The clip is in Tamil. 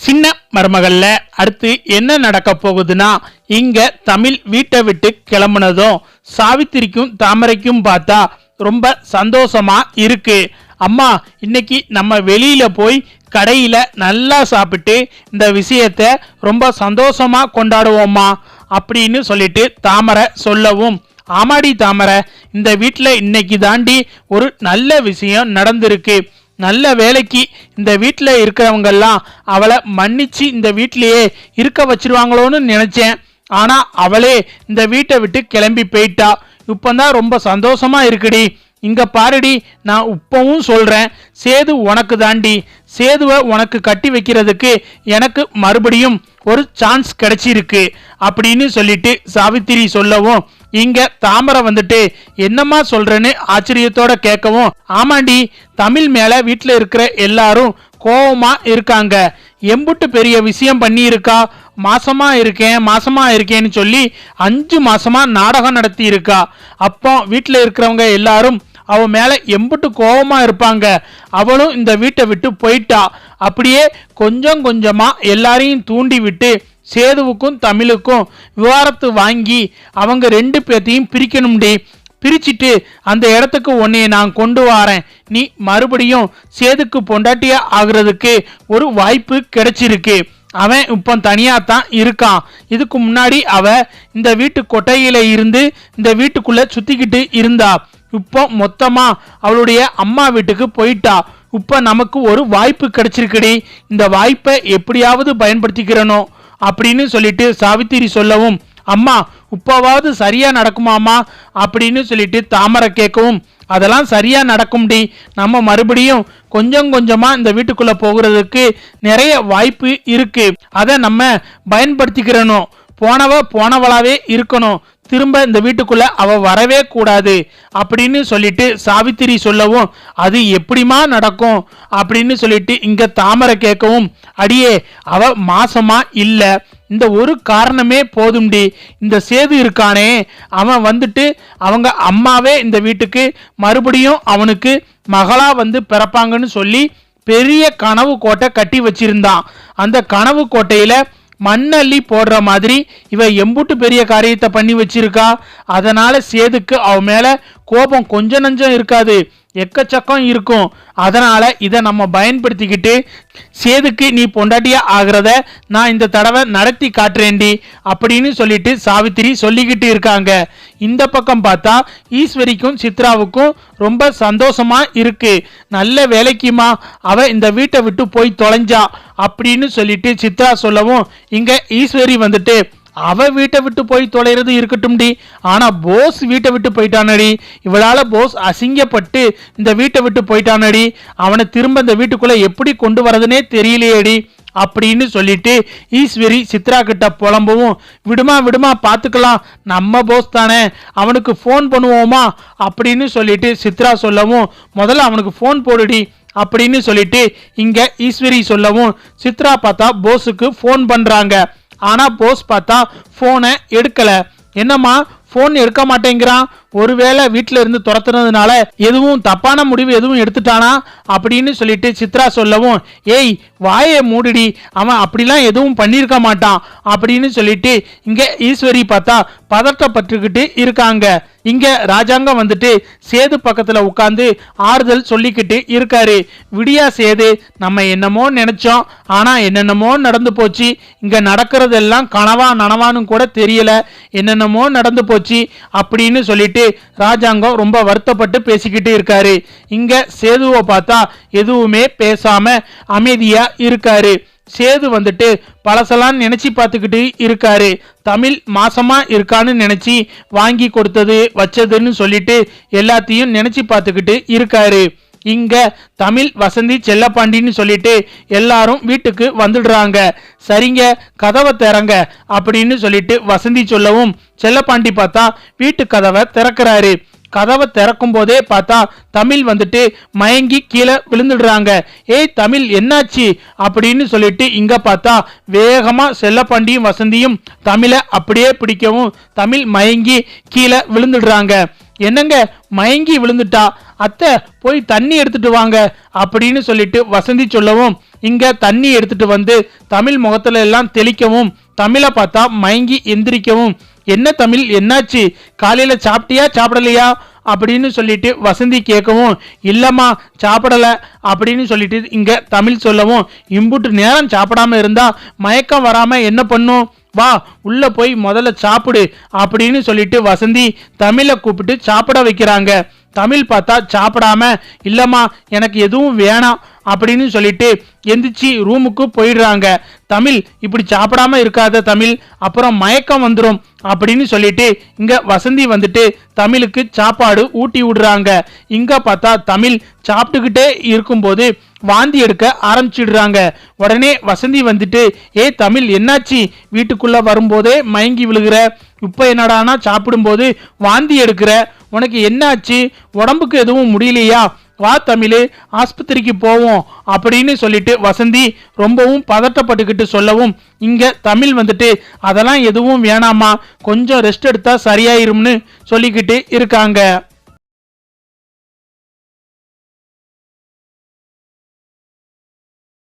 சின்ன மருமகள்ல அடுத்து என்ன நடக்க போகுதுன்னா, இங்க தமிழ் வீட்டை விட்டு கிளம்புனதும் சாவித்திரிக்கும் தாமரைக்கும் பார்த்தா ரொம்ப சந்தோஷமா இருக்கு. அம்மா, இன்னைக்கு நம்ம வெளியில போய் கடையில நல்லா சாப்பிட்டு இந்த விஷயத்த ரொம்ப சந்தோஷமா கொண்டாடுவோம்மா அப்படின்னு சொல்லிட்டு தாமரை சொல்லவும், ஆமாடி தாமரை, இந்த வீட்டுல இன்னைக்கு தாண்டி ஒரு நல்ல விஷயம் நடந்திருக்கு. நல்ல வேலைக்கு இந்த வீட்டில் இருக்கிறவங்கெல்லாம் அவளை மன்னிச்சு இந்த வீட்டிலேயே இருக்க வச்சிருவாங்களோன்னு நினைச்சேன். ஆனா அவளே இந்த வீட்டை விட்டு கிளம்பி போயிட்டா. இப்பந்தான் ரொம்ப சந்தோஷமா இருக்குடி. இங்க பாருடி, நான் இப்பவும் சொல்றேன், சேது உனக்கு தாண்டி. சேதுவை உனக்கு கட்டி வைக்கிறதுக்கு எனக்கு மறுபடியும் ஒரு சான்ஸ் கிடைச்சிருக்கு அப்படின்னு சொல்லிட்டு சாவித்திரி சொல்லவும், இங்க தாமரை வந்துட்டு என்னம்மா சொல்றேன்னு ஆச்சரியத்தோட கேட்கவும், ஆமாண்டி, தமிழ் மேல வீட்டுல இருக்கிற எல்லாரும் கோபமா இருக்காங்க. எம்புட்டு பெரிய விஷயம் பண்ணி இருக்கா. மாசமா இருக்கேன்னு சொல்லி 5 மாசமா நாடகம் நடத்தி இருக்கா. அப்போ வீட்டுல இருக்கிறவங்க எல்லாரும் அவ மேல எம்புட்டு கோபமா இருப்பாங்க. அவளும் இந்த வீட்டை விட்டு போயிட்டா. அப்படியே கொஞ்சம் கொஞ்சமா எல்லாரையும் தூண்டி விட்டு சேதுவுக்கும் தமிழுக்கும் விவாரத்து வாங்கி அவங்க 2 பேர்த்தையும் பிரிக்கணும்டி. பிரிச்சுட்டு அந்த இடத்துக்கு உன்னைய நான் கொண்டு வரேன். நீ மறுபடியும் சேதுக்கு பொண்டாட்டியா ஆகுறதுக்கு ஒரு வாய்ப்பு கிடைச்சிருக்கு. அவன் இப்போ தனியாத்தான் இருக்கான். இதுக்கு முன்னாடி அவ இந்த வீட்டு கொட்டையில இருந்து இந்த வீட்டுக்குள்ள சுத்திக்கிட்டு இருந்தா. இப்போ மொத்தமா அவளுடைய அம்மா வீட்டுக்கு போயிட்டா. இப்ப நமக்கு ஒரு வாய்ப்பு கிடைச்சிருக்குடி. இந்த வாய்ப்பை எப்படியாவது பயன்படுத்திக்கிறனோ அப்படின்னு சொல்லிட்டு சாவித்திரி சொல்லவும், அம்மா, உப்பாவது சரியா நடக்குமாமா அப்படின்னு சொல்லிட்டு தாமரை கேட்கவும், அதெல்லாம் சரியா நடக்கும்டி. நம்ம மறுபடியும் கொஞ்சம் கொஞ்சமா இந்த வீட்டுக்குள்ள போகிறதுக்கு நிறைய வாய்ப்பு இருக்கு. அதை நம்ம பயன்படுத்திக்கிறணும். போனவளாவே இருக்கணும். திரும்ப இந்த வீட்டுக்குள்ள அவ வரவே கூடாது அப்படின்னு சொல்லிட்டு சாவித்திரி சொல்லவும், அது எப்படிமா நடக்கும் அப்படின்னு சொல்லிட்டு இங்க தாமரை கேட்கவும், அடியே, அவ மாசமா இல்ல, இந்த ஒரு காரணமே போதும்டி. இந்த சேது இருக்கானே, அவன் வந்துட்டு அவங்க அம்மாவே இந்த வீட்டுக்கு மறுபடியும் அவனுக்கு மகளா வந்து பிறப்பாங்கன்னு சொல்லி பெரிய கனவு கோட்டை கட்டி வச்சிருந்தான். அந்த கனவு கோட்டையில மண்ணள்ளி போடுற மாதிரி இவ எம்புட்டு பெரிய காரியத்தை பண்ணி வச்சிருக்கா. அதனால சேதுக்கு அவ மேல கோபம் கொஞ்சம் நஞ்சம் இருக்காது, எக்கச்சக்கம் இருக்கும். அதனால இதை நம்ம பயன்படுத்திக்கிட்டு சேதுக்கு நீ பொண்டாட்டியா ஆகிறத நான் இந்த தடவை நடத்தி காட்டுறேன்டி அப்படின்னு சொல்லிட்டு சாவித்திரி சொல்லிக்கிட்டு இருக்காங்க. இந்த பக்கம் பார்த்தா ஈஸ்வரிக்கும் சித்ராவுக்கும் ரொம்ப சந்தோஷமா இருக்கு. நல்ல வேலைக்குமா அவ இந்த வீட்டை விட்டு போய் தொலைஞ்சா அப்படின்னு சொல்லிட்டு சித்ரா சொல்லவும், இங்க ஈஸ்வரி வந்துட்டு, அவ வீட்டை விட்டு போய் தொலைறது இருக்கட்டும்டி, ஆனா போஸ் வீட்டை விட்டு போயிட்டானடி. இவளால போஸ் அசிங்கப்பட்டு இந்த வீட்டை விட்டு போயிட்டானடி. அவனை திரும்ப இந்த வீட்டுக்குள்ள எப்படி கொண்டு வரதுனே தெரியலையேடி அப்படின்னு சொல்லிட்டு ஈஸ்வரி சித்ரா கிட்ட புலம்பவும், விடுமா பார்த்துக்கலாம், நம்ம போஸ் தானே, அவனுக்கு ஃபோன் பண்ணுவோமா அப்படின்னு சொல்லிட்டு சித்ரா சொல்லவும், முதல்ல அவனுக்கு ஃபோன் போடுடி அப்படின்னு சொல்லிட்டு இங்க ஈஸ்வரி சொல்லவும், சித்ரா பார்த்தா போஸுக்கு ஃபோன் பண்றாங்க. ஆனா போஸ் பார்த்தா போனை எடுக்கல. என்னம்மா போன் எடுக்க மாட்டேங்கிறான், ஒருவேளை வீட்டுல இருந்து துரத்துனதுனால எதுவும் தப்பான முடிவு எதுவும் எடுத்துட்டானா அப்படின்னு சொல்லிட்டு சித்ரா சொல்லவும், ஏய் வாயை மூடிடி, அவன் அப்படிலாம் எதுவும் பண்ணிருக்க மாட்டான் அப்படின்னு சொல்லிட்டு இங்க ஈஸ்வரி பார்த்தா பதட்டப்பட்டுக்கிட்டு இருக்காங்க. இங்க ராஜாங்கம் வந்துட்டு சேது பக்கத்துல உட்கார்ந்து ஆறுதல் சொல்லிக்கிட்டு இருக்காரு. விடியா சேது, நம்ம என்னமோ நினைச்சோம், ஆனா என்னென்னமோ நடந்து போச்சு. இங்க நடக்கிறதெல்லாம் கனவா நனவான்னு கூட தெரியல, என்னென்னமோ நடந்து போச்சு அப்படின்னு சொல்லிட்டு ராஜாங்கம் ரொம்ப வருத்தப்பட்டு பேசிக்கிட்டு இருக்காரு. இங்க சேதுவை பார்த்தா எதுவுமே பேசாம அமைதியா இருக்காரு. சேது வந்துட்டு பழசெல்லாம் நினைச்சு பார்த்துக்கிட்டு இருக்காரு. தமிழ் மாசமா இருக்கான்னு நினைச்சு வாங்கி கொடுத்தது வச்சதுன்னு சொல்லிட்டு எல்லாத்தையும் நினைச்சு பார்த்துக்கிட்டு இருக்காரு. இங்க தமிழ், வசந்தி, செல்லப்பாண்டின்னு சொல்லிட்டு எல்லாரும் வீட்டுக்கு வந்துடுறாங்க. சரிங்க, கதவை திறங்க அப்படின்னு சொல்லிட்டு வசந்தி சொல்லவும், செல்லப்பாண்டி பார்த்தா வீட்டு கதவை திறக்கிறாரு. கதவை திறக்கும் போதே பார்த்தா தமிழ் வந்துட்டு மயங்கி கீழே விழுந்துடுறாங்க. ஏய் தமிழ், என்னாச்சு அப்படின்னு சொல்லிட்டு இங்க பார்த்தா வேகமா செல்லப்பாண்டியும் வசந்தியும் தமிழை அப்படியே பிடிக்கவும் தமிழ் மயங்கி கீழே விழுந்துடுறாங்க. என்னங்க மயங்கி விழுந்துட்டா அத்தை போய் தண்ணி எடுத்துட்டு வாங்க அப்படின்னு சொல்லிட்டு வசந்தி சொல்லவும் இங்க தண்ணி எடுத்துட்டு வந்து தமிழ் முகத்துல எல்லாம் தெளிக்கவும் தமிழை பார்த்தா மயங்கி எந்திரிக்கவும், என்ன தமிழ் என்னாச்சு, காலையில சாப்பிட்டியா சாப்பிடலையா அப்படின்னு சொல்லிட்டு வசந்தி கேட்கவும், இல்லம்மா சாப்பிடல அப்படின்னு சொல்லிட்டு இங்க தமிழ் சொல்லவும், இம்புட்டு நேரம் சாப்பிடாம இருந்தா மயக்கம் வராம என்ன பண்ணும், வா உள்ள போய் முதல்ல சாப்பிடு அப்படின்னு சொல்லிட்டு வசந்தி தமிழை கூப்பிட்டு சாப்பிட வைக்கிறாங்க. தமிழ் பார்த்தா சாப்பிடாம, இல்லம்மா எனக்கு எதுவும் வேணாம் அப்படின்னு சொல்லிட்டு எந்திரிச்சு ரூமுக்கு போயிடுறாங்க. தமிழ் இப்படி சாப்பிடாம இருக்காத தமிழ், அப்புறம் மயக்கம் வந்துடும் அப்படின்னு சொல்லிட்டு இங்க வசந்தி வந்துட்டு தமிழுக்கு சாப்பாடு ஊட்டி விடுறாங்க. இங்க பார்த்தா தமிழ் சாப்பிட்டுக்கிட்டே இருக்கும்போது வாந்தி எடுக்க ஆரம்பிச்சிடுறாங்க. உடனே வசந்தி வந்துட்டு, தமிழ் என்னாச்சு, வீட்டுக்குள்ள வரும்போதே மயங்கி விழுகிற, இப்ப என்னடானா சாப்பிடும்போது வாந்தி எடுக்கிற, உனக்கு என்னாச்சு, உடம்புக்கு எதுவும் முடியலையா, வா தமிழ் ஆஸ்பத்திரிக்கு போவோம் அப்படின்னு சொல்லிட்டு வசந்தி ரொம்பவும் பதட்டப்பட்டுக்கிட்டு சொல்லவும் இங்க தமிழ் வந்துட்டு, அதெல்லாம் எதுவும் வேணாமா, கொஞ்சம் ரெஸ்ட் எடுத்தா சரியாயிரும்னு சொல்லிக்கிட்டு இருக்காங்க.